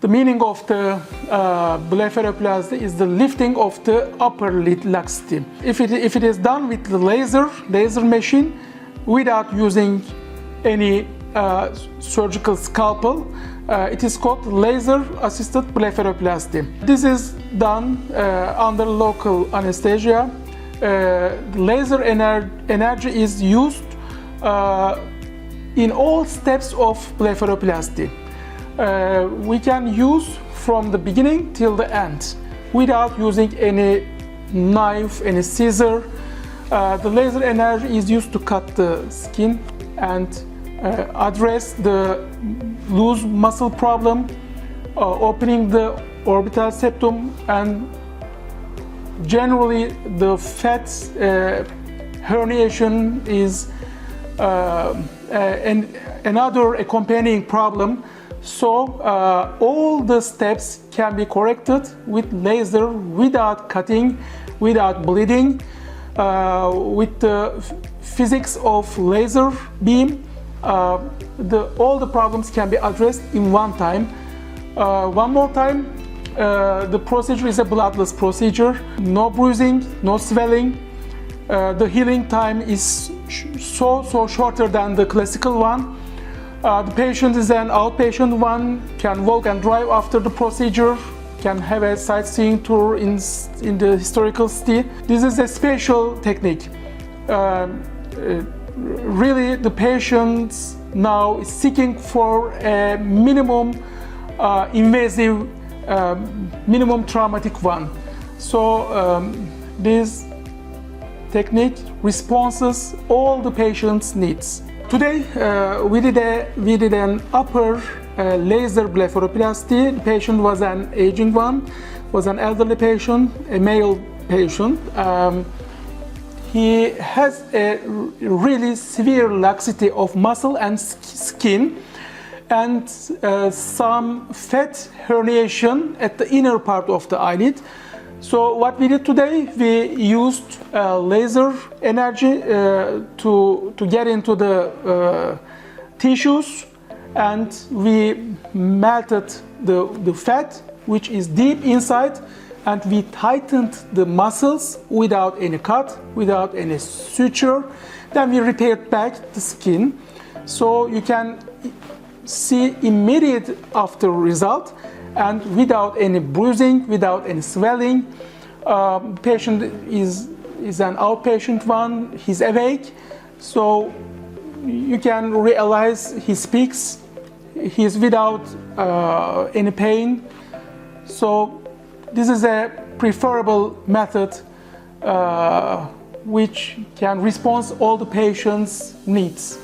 The meaning of the blepharoplasty is the lifting of the upper lid laxity. If it is done with the laser machine without using any surgical scalpel, it is called laser-assisted blepharoplasty. This is done under local anesthesia. Laser energy is used in all steps of blepharoplasty. We can use from the beginning till the end without using any knife, any scissor. The laser energy is used to cut the skin and address the loose muscle problem, opening the orbital septum, and generally the fat herniation is another accompanying problem. So all the steps can be corrected with laser without cutting, without bleeding, with the physics of laser beam. All the problems can be addressed in one time. One more time, the procedure is a bloodless procedure. No bruising, no swelling. The healing time is so shorter than the classical one. The patient is an outpatient one, can walk and drive after the procedure, can have a sightseeing tour in the historical city. This is a special technique. Really, the patients now is seeking for a minimum invasive, minimum traumatic one. So this technique responses all the patient's needs. Today we did an upper laser blepharoplasty. The patient was an aging one, was an elderly patient, a male patient. He has a really severe laxity of muscle and skin, and some fat herniation at the inner part of the eyelid. So what we did today, we used laser energy to get into the tissues, and we melted the fat, which is deep inside, and we tightened the muscles without any cut, without any suture. Then we repaired back the skin. So you can see immediate after result, and without any bruising, without any swelling. Patient is an outpatient one, he's awake, so you can realize he speaks, he's without any pain. So this is a preferable method which can respond all the patient's needs.